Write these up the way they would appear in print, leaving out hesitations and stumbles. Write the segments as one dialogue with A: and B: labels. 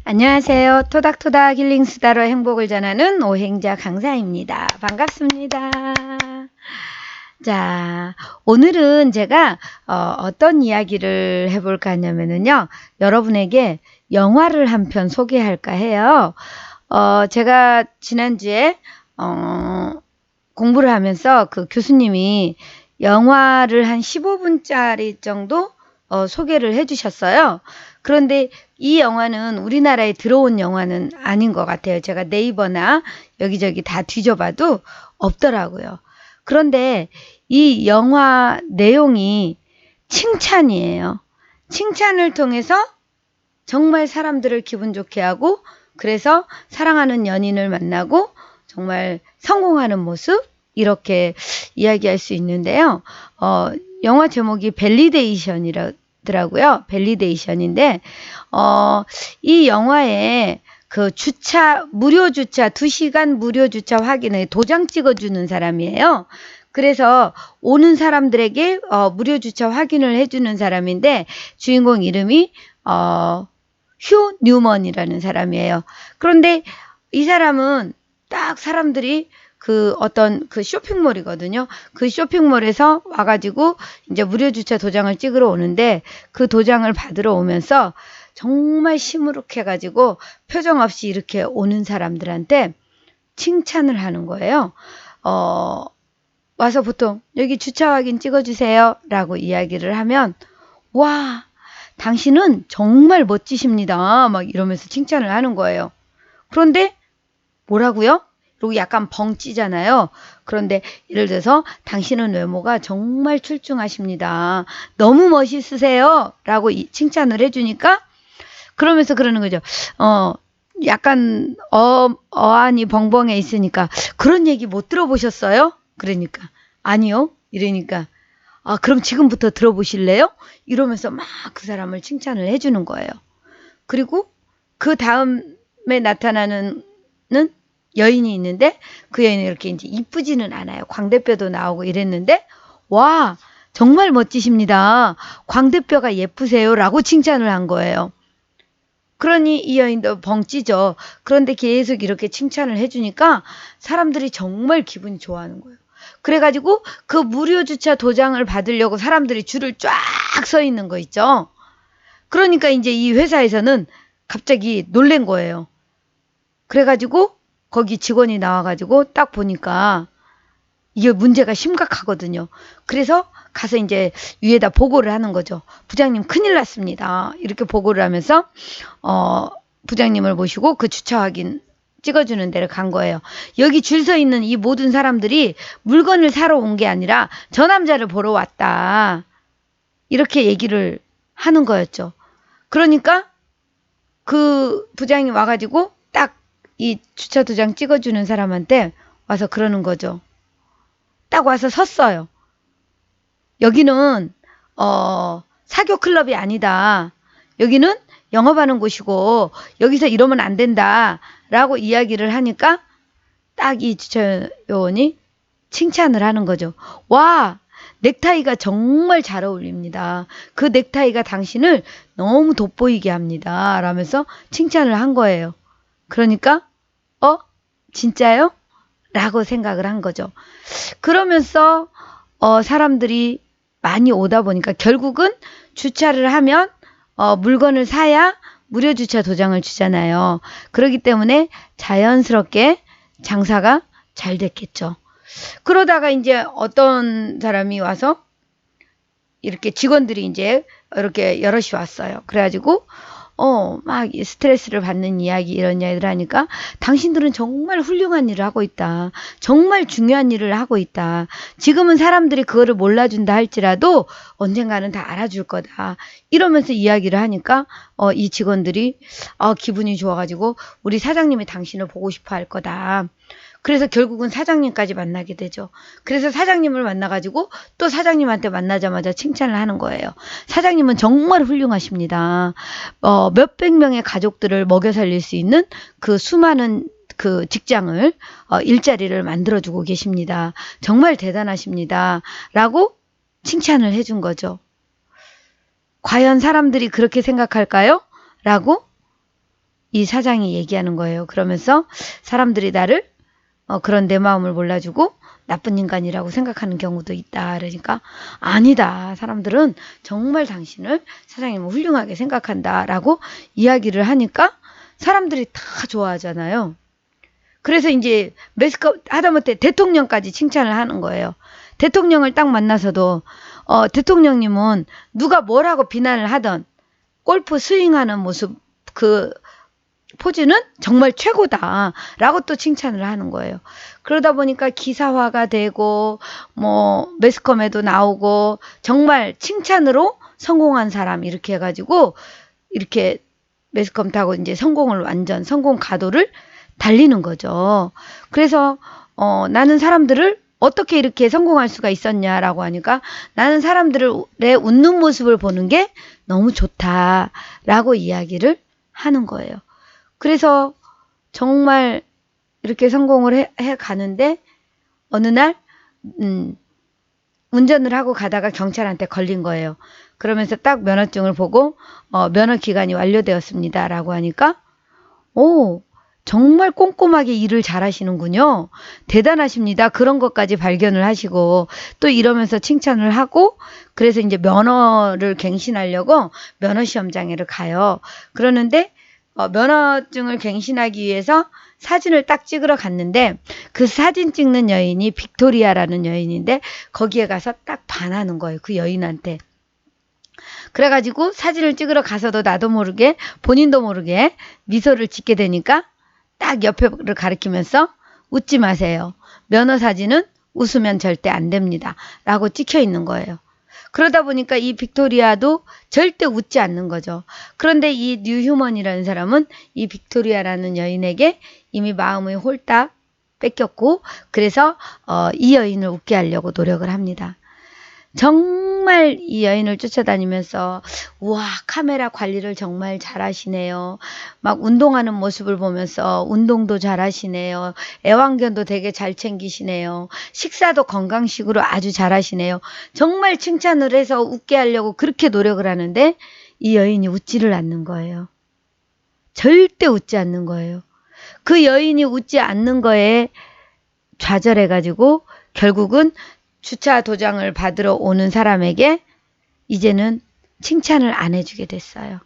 A: 안녕하세요. 토닥토닥 힐링 수다로 행복을 전하는 오행자 강사입니다. 반갑습니다. 자, 오늘은 제가 어떤 이야기를 해볼까 하냐면요. 여러분에게 영화를 한 편 소개할까 해요. 제가 지난주에 공부를 하면서 그 교수님이 영화를 한 15분짜리 정도 소개를 해주셨어요. 그런데 이 영화는 우리나라에 들어온 영화는 아닌 것 같아요. 제가 네이버나 여기저기 다 뒤져봐도 없더라고요. 그런데 이 영화 내용이 칭찬이에요. 칭찬을 통해서 정말 사람들을 기분 좋게 하고, 그래서 사랑하는 연인을 만나고 정말 성공하는 모습, 이렇게 이야기할 수 있는데요. 영화 제목이 밸리데이션이라더라고요. 밸리데이션인데 이 영화에 그 무료 주차 2시간 무료 주차 확인에 도장 찍어주는 사람이에요. 그래서 오는 사람들에게 무료 주차 확인을 해주는 사람인데, 주인공 이름이 휴 뉴먼이라는 사람이에요. 그런데 이 사람은 딱 사람들이 그 어떤 그 쇼핑몰이거든요. 그 쇼핑몰에서 와가지고 이제 무료 주차 도장을 찍으러 오는데, 그 도장을 받으러 오면서 정말 시무룩해가지고 표정 없이 이렇게 오는 사람들한테 칭찬을 하는 거예요. 와서 보통 여기 주차 확인 찍어주세요 라고 이야기를 하면, 와, 당신은 정말 멋지십니다 막 이러면서 칭찬을 하는 거예요. 그런데 뭐라고요? 그리고 약간 벙찌잖아요. 그런데 예를 들어서 당신은 외모가 정말 출중하십니다. 너무 멋있으세요 라고 칭찬을 해주니까, 그러면서 그러는 거죠. 약간 어안이 벙벙해 있으니까, 그런 얘기 못 들어보셨어요? 그러니까 아니요. 이러니까 그럼 지금부터 들어보실래요? 이러면서 막 그 사람을 칭찬을 해주는 거예요. 그리고 그 다음에 나타나는 여인이 있는데, 그 여인이 이렇게 이제 이쁘지는 않아요. 광대뼈도 나오고 이랬는데, 와, 정말 멋지십니다. 광대뼈가 예쁘세요 라고 칭찬을 한 거예요. 그러니 이 여인도 벙찌죠. 그런데 계속 이렇게 칭찬을 해주니까 사람들이 정말 기분이 좋아하는 거예요. 그래가지고 그 무료 주차 도장을 받으려고 사람들이 줄을 쫙 서 있는 거 있죠. 그러니까 이제 이 회사에서는 갑자기 놀란 거예요. 그래가지고 거기 직원이 나와가지고 딱 보니까 이게 문제가 심각하거든요. 그래서 가서 이제 위에다 보고를 하는 거죠. 부장님 큰일 났습니다. 이렇게 보고를 하면서 부장님을 모시고 그 주차 확인 찍어주는 데를 간 거예요. 여기 줄 서 있는 이 모든 사람들이 물건을 사러 온 게 아니라 저 남자를 보러 왔다, 이렇게 얘기를 하는 거였죠. 그러니까 그 부장이 와가지고 딱 이 주차 도장 찍어주는 사람한테 와서 그러는 거죠. 딱 와서 섰어요. 여기는 사교 클럽이 아니다. 여기는 영업하는 곳이고 여기서 이러면 안 된다 라고 이야기를 하니까 딱 이 주차요원이 칭찬을 하는 거죠. 와, 넥타이가 정말 잘 어울립니다. 그 넥타이가 당신을 너무 돋보이게 합니다 라면서 칭찬을 한 거예요. 그러니까 진짜요? 라고 생각을 한 거죠. 그러면서 사람들이 많이 오다 보니까 결국은 주차를 하면 물건을 사야 무료 주차 도장을 주잖아요. 그렇기 때문에 자연스럽게 장사가 잘 됐겠죠. 그러다가 이제 어떤 사람이 와서 이렇게 직원들이 이제 이렇게 여럿이 왔어요. 그래가지고 막 스트레스를 받는 이야기, 이런 이야기를 하니까, 당신들은 정말 훌륭한 일을 하고 있다. 정말 중요한 일을 하고 있다. 지금은 사람들이 그거를 몰라준다 할지라도 언젠가는 다 알아줄 거다. 이러면서 이야기를 하니까 이 직원들이 기분이 좋아가지고 우리 사장님이 당신을 보고 싶어 할 거다. 그래서 결국은 사장님까지 만나게 되죠. 그래서 사장님을 만나가지고 또 사장님한테 만나자마자 칭찬을 하는 거예요. 사장님은 정말 훌륭하십니다. 몇백 명의 가족들을 먹여 살릴 수 있는 그 수많은 그 직장을, 일자리를 만들어주고 계십니다. 정말 대단하십니다. 라고 칭찬을 해준 거죠. 과연 사람들이 그렇게 생각할까요? 라고 이 사장이 얘기하는 거예요. 그러면서 사람들이 나를 그런 내 마음을 몰라주고 나쁜 인간이라고 생각하는 경우도 있다. 그러니까 아니다. 사람들은 정말 당신을 사장님을 훌륭하게 생각한다. 라고 이야기를 하니까 사람들이 다 좋아하잖아요. 그래서 이제 매스컴 하다못해 대통령까지 칭찬을 하는 거예요. 대통령을 딱 만나서도 대통령님은 누가 뭐라고 비난을 하던 골프 스윙하는 모습 그 포즈는 정말 최고다 라고 또 칭찬을 하는 거예요. 그러다 보니까 기사화가 되고 뭐 매스컴에도 나오고 정말 칭찬으로 성공한 사람 이렇게 해가지고 이렇게 매스컴 타고 이제 성공을 완전 성공 가도를 달리는 거죠. 그래서 나는 사람들을 어떻게 이렇게 성공할 수가 있었냐라고 하니까 나는 사람들의 웃는 모습을 보는 게 너무 좋다라고 이야기를 하는 거예요. 그래서 정말 이렇게 성공을 해 가는데 어느 날 운전을 하고 가다가 경찰한테 걸린 거예요. 그러면서 딱 면허증을 보고 면허 기간이 완료되었습니다 라고 하니까 오, 정말 꼼꼼하게 일을 잘 하시는군요. 대단하십니다. 그런 것까지 발견을 하시고 또 이러면서 칭찬을 하고 그래서 이제 면허를 갱신하려고 면허시험장에를 가요. 그러는데 면허증을 갱신하기 위해서 사진을 딱 찍으러 갔는데 그 사진 찍는 여인이 빅토리아라는 여인인데 거기에 가서 딱 반하는 거예요. 그 여인한테. 그래가지고 사진을 찍으러 가서도 나도 모르게 본인도 모르게 미소를 짓게 되니까 딱 옆에를 가리키면서 웃지 마세요. 면허 사진은 웃으면 절대 안 됩니다. 라고 찍혀 있는 거예요. 그러다 보니까 이 빅토리아도 절대 웃지 않는 거죠. 그런데 이 뉴휴먼이라는 사람은 이 빅토리아라는 여인에게 이미 마음의 홀딱 뺏겼고 그래서 이 여인을 웃게 하려고 노력을 합니다. 정말 이 여인을 쫓아다니면서 우와 카메라 관리를 정말 잘하시네요. 막 운동하는 모습을 보면서 운동도 잘하시네요. 애완견도 되게 잘 챙기시네요. 식사도 건강식으로 아주 잘하시네요. 정말 칭찬을 해서 웃게 하려고 그렇게 노력을 하는데 이 여인이 웃지를 않는 거예요. 절대 웃지 않는 거예요. 그 여인이 웃지 않는 거에 좌절해가지고 결국은 주차 도장을 받으러 오는 사람에게 이제는 칭찬을 안 해주게 됐어요.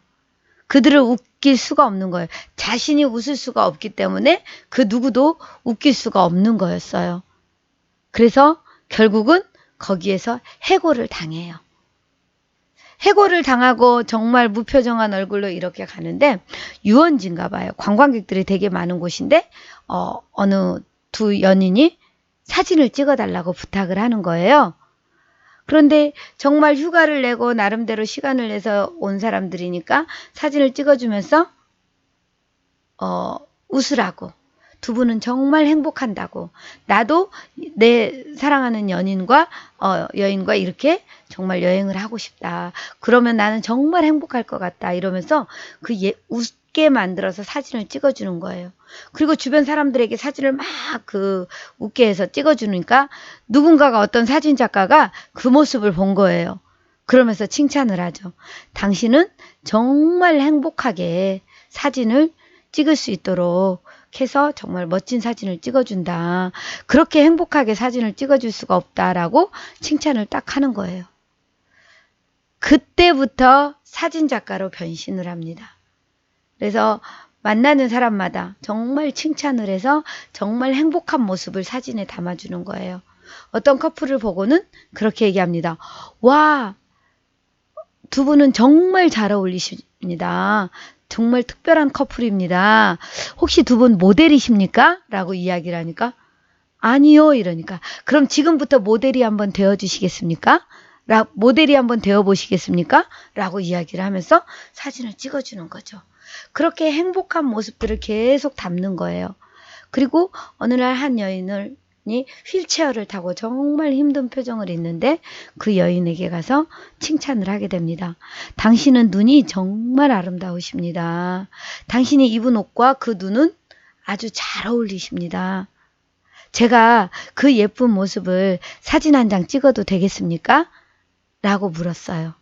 A: 그들을 웃길 수가 없는 거예요. 자신이 웃을 수가 없기 때문에 그 누구도 웃길 수가 없는 거였어요. 그래서 결국은 거기에서 해고를 당해요. 해고를 당하고 정말 무표정한 얼굴로 이렇게 가는데 유원지인가 봐요. 관광객들이 되게 많은 곳인데 어느 두 연인이 사진을 찍어달라고 부탁을 하는 거예요. 그런데 정말 휴가를 내고 나름대로 시간을 내서 온 사람들이니까 사진을 찍어주면서 웃으라고. 두 분은 정말 행복한다고. 나도 내 사랑하는 연인과 여인과 이렇게 정말 여행을 하고 싶다. 그러면 나는 정말 행복할 것 같다. 이러면서 그 웃게 만들어서 사진을 찍어주는 거예요. 그리고 주변 사람들에게 사진을 막 웃게 해서 찍어주니까 누군가가 어떤 사진 작가가 그 모습을 본 거예요. 그러면서 칭찬을 하죠. 당신은 정말 행복하게 사진을 찍을 수 있도록 해서 정말 멋진 사진을 찍어준다. 그렇게 행복하게 사진을 찍어줄 수가 없다라고 칭찬을 딱 하는 거예요. 그때부터 사진작가로 변신을 합니다. 그래서 만나는 사람마다 정말 칭찬을 해서 정말 행복한 모습을 사진에 담아주는 거예요. 어떤 커플을 보고는 그렇게 얘기합니다. 와, 두 분은 정말 잘 어울리십니다. 정말 특별한 커플입니다. 혹시 두 분 모델이십니까? 라고 이야기를 하니까 아니요 이러니까 그럼 지금부터 모델이 한번 되어주시겠습니까? 모델이 한번 되어보시겠습니까? 라고 이야기를 하면서 사진을 찍어주는 거죠. 그렇게 행복한 모습들을 계속 담는 거예요. 그리고 어느 날 한 여인이 휠체어를 타고 정말 힘든 표정을 있는데 그 여인에게 가서 칭찬을 하게 됩니다. 당신은 눈이 정말 아름다우십니다. 당신이 입은 옷과 그 눈은 아주 잘 어울리십니다. 제가 그 예쁜 모습을 사진 한 장 찍어도 되겠습니까? 라고 물었어요.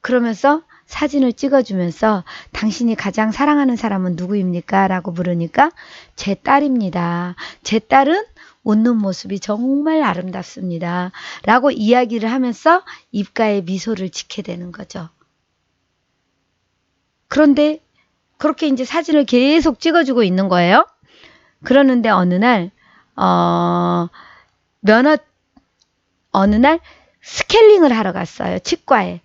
A: 그러면서 사진을 찍어주면서 당신이 가장 사랑하는 사람은 누구입니까? 라고 물으니까 제 딸입니다. 제 딸은 웃는 모습이 정말 아름답습니다. 라고 이야기를 하면서 입가에 미소를 짓게 되는 거죠. 그런데 그렇게 이제 사진을 계속 찍어주고 있는 거예요. 그러는데 어느 날 스케일링을 하러 갔어요. 치과에.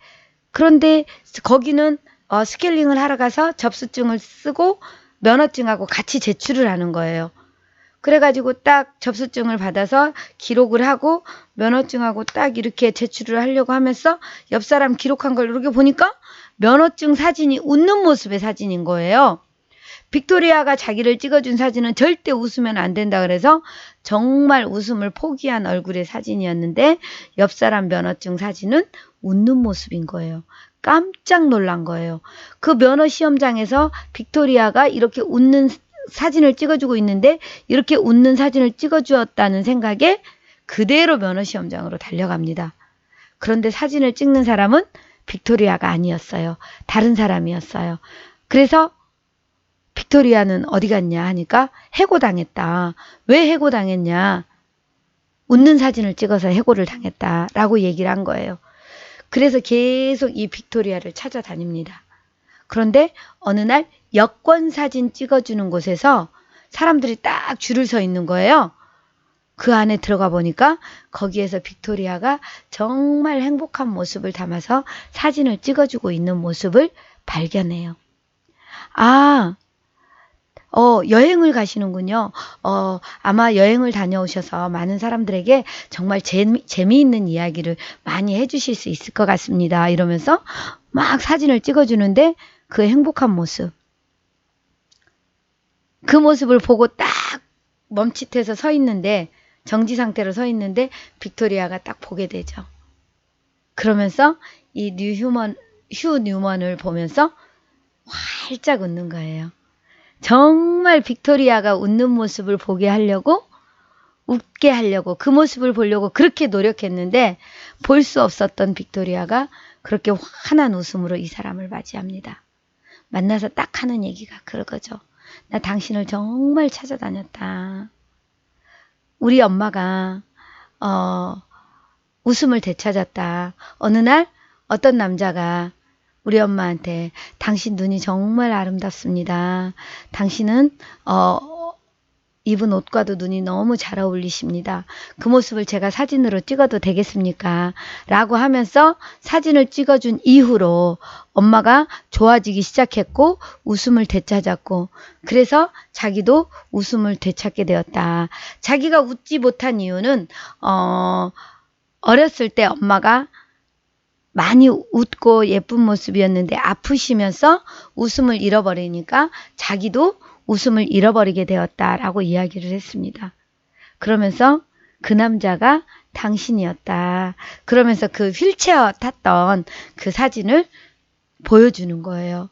A: 그런데 거기는 스케일링을 하러 가서 접수증을 쓰고 면허증하고 같이 제출을 하는 거예요. 그래가지고 딱 접수증을 받아서 기록을 하고 면허증하고 딱 이렇게 제출을 하려고 하면서 옆 사람 기록한 걸 이렇게 보니까 면허증 사진이 웃는 모습의 사진인 거예요. 빅토리아가 자기를 찍어준 사진은 절대 웃으면 안 된다 그래서 정말 웃음을 포기한 얼굴의 사진이었는데 옆 사람 면허증 사진은 웃는 모습인 거예요. 깜짝 놀란 거예요. 그 면허 시험장에서 빅토리아가 이렇게 웃는 사진을 찍어주고 있는데 이렇게 웃는 사진을 찍어주었다는 생각에 그대로 면허 시험장으로 달려갑니다. 그런데 사진을 찍는 사람은 빅토리아가 아니었어요. 다른 사람이었어요. 그래서 빅토리아는 어디 갔냐 하니까 해고당했다. 왜 해고당했냐? 웃는 사진을 찍어서 해고를 당했다라고 얘기를 한 거예요. 그래서 계속 이 빅토리아를 찾아다닙니다. 그런데 어느 날 여권 사진 찍어주는 곳에서 사람들이 딱 줄을 서 있는 거예요. 그 안에 들어가 보니까 거기에서 빅토리아가 정말 행복한 모습을 담아서 사진을 찍어주고 있는 모습을 발견해요. 여행을 가시는군요. 아마 여행을 다녀오셔서 많은 사람들에게 정말 재미있는 이야기를 많이 해주실 수 있을 것 같습니다. 이러면서 막 사진을 찍어주는데 그 행복한 모습. 그 모습을 보고 딱 멈칫해서 서 있는데 정지 상태로 서 있는데 빅토리아가 딱 보게 되죠. 그러면서 이 휴 뉴먼을 보면서 활짝 웃는 거예요. 정말 빅토리아가 웃는 모습을 보게 하려고 웃게 하려고 그 모습을 보려고 그렇게 노력했는데 볼 수 없었던 빅토리아가 그렇게 환한 웃음으로 이 사람을 맞이합니다. 만나서 딱 하는 얘기가 그거죠. 나 당신을 정말 찾아다녔다. 우리 엄마가 웃음을 되찾았다. 어느 날 어떤 남자가 우리 엄마한테 당신 눈이 정말 아름답습니다. 당신은 입은 옷과도 눈이 너무 잘 어울리십니다. 그 모습을 제가 사진으로 찍어도 되겠습니까? 라고 하면서 사진을 찍어준 이후로 엄마가 좋아지기 시작했고 웃음을 되찾았고 그래서 자기도 웃음을 되찾게 되었다. 자기가 웃지 못한 이유는 어렸을 때 엄마가 많이 웃고 예쁜 모습이었는데 아프시면서 웃음을 잃어버리니까 자기도 웃음을 잃어버리게 되었다라고 이야기를 했습니다. 그러면서 그 남자가 당신이었다. 그러면서 그 휠체어 탔던 그 사진을 보여주는 거예요.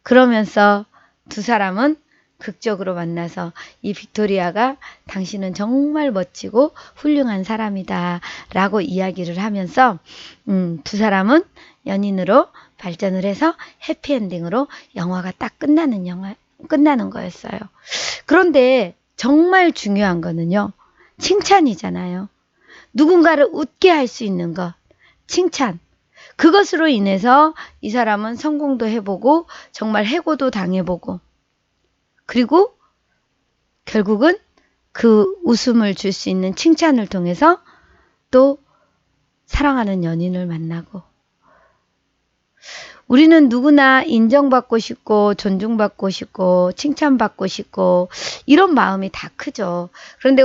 A: 그러면서 두 사람은 극적으로 만나서 이 빅토리아가 당신은 정말 멋지고 훌륭한 사람이다 라고 이야기를 하면서 두 사람은 연인으로 발전을 해서 해피엔딩으로 영화가 딱 끝나는 거였어요. 그런데 정말 중요한 거는요. 칭찬이잖아요. 누군가를 웃게 할 수 있는 것. 칭찬. 그것으로 인해서 이 사람은 성공도 해보고 정말 해고도 당해보고 그리고 결국은 그 웃음을 줄 수 있는 칭찬을 통해서 또 사랑하는 연인을 만나고 우리는 누구나 인정받고 싶고 존중받고 싶고 칭찬받고 싶고 이런 마음이 다 크죠. 그런데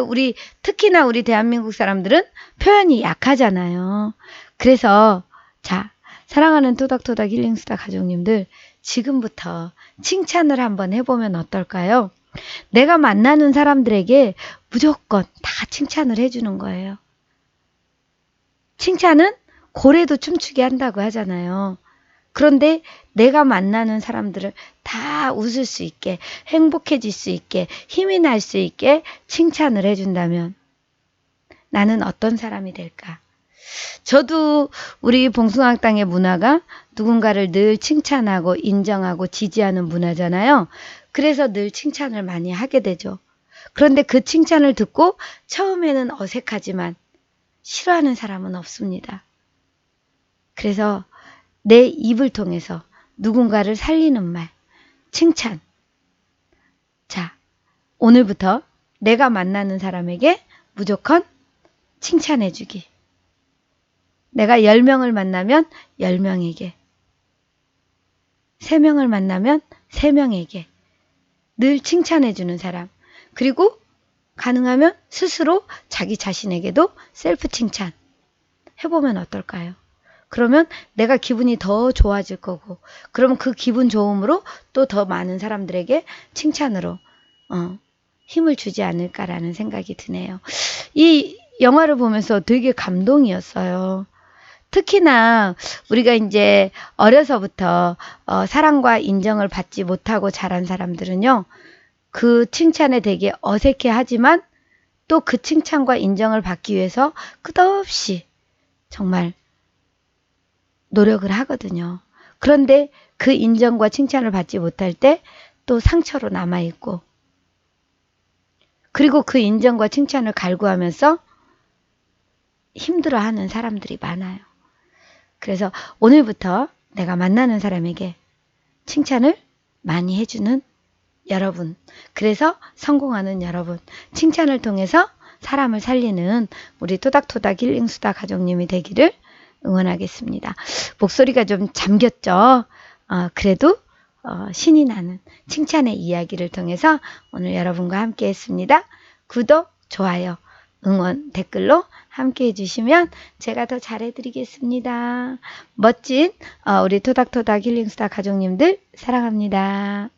A: 특히나 우리 대한민국 사람들은 표현이 약하잖아요. 그래서 자, 사랑하는 토닥토닥 힐링수다 가족님들 지금부터 칭찬을 한번 해보면 어떨까요? 내가 만나는 사람들에게 무조건 다 칭찬을 해주는 거예요. 칭찬은 고래도 춤추게 한다고 하잖아요. 그런데 내가 만나는 사람들을 다 웃을 수 있게 행복해질 수 있게 힘이 날 수 있게 칭찬을 해준다면 나는 어떤 사람이 될까? 저도 우리 봉숭아학당의 문화가 누군가를 늘 칭찬하고 인정하고 지지하는 문화잖아요. 그래서 늘 칭찬을 많이 하게 되죠. 그런데 그 칭찬을 듣고 처음에는 어색하지만 싫어하는 사람은 없습니다. 그래서 내 입을 통해서 누군가를 살리는 말, 칭찬. 자, 오늘부터 내가 만나는 사람에게 무조건 칭찬해주기. 내가 10명을 만나면 10명에게, 3명을 만나면 3명에게 늘 칭찬해주는 사람. 그리고 가능하면 스스로 자기 자신에게도 셀프 칭찬 해보면 어떨까요? 그러면 내가 기분이 더 좋아질 거고, 그러면 그 기분 좋음으로 또 더 많은 사람들에게 칭찬으로 힘을 주지 않을까라는 생각이 드네요. 이 영화를 보면서 되게 감동이었어요. 특히나 우리가 이제 어려서부터 사랑과 인정을 받지 못하고 자란 사람들은요, 그 칭찬에 되게 어색해 하지만 또 그 칭찬과 인정을 받기 위해서 끝없이 정말 노력을 하거든요. 그런데 그 인정과 칭찬을 받지 못할 때 또 상처로 남아있고, 그리고 그 인정과 칭찬을 갈구하면서 힘들어하는 사람들이 많아요. 그래서 오늘부터 내가 만나는 사람에게 칭찬을 많이 해주는 여러분, 그래서 성공하는 여러분, 칭찬을 통해서 사람을 살리는 우리 토닥토닥 힐링수다 가족님이 되기를 응원하겠습니다. 목소리가 좀 잠겼죠? 그래도 신이 나는 칭찬의 이야기를 통해서 오늘 여러분과 함께 했습니다. 구독, 좋아요, 응원, 댓글로 함께 해주시면 제가 더 잘해드리겠습니다. 멋진 우리 토닥토닥 힐링수다 가족님들 사랑합니다.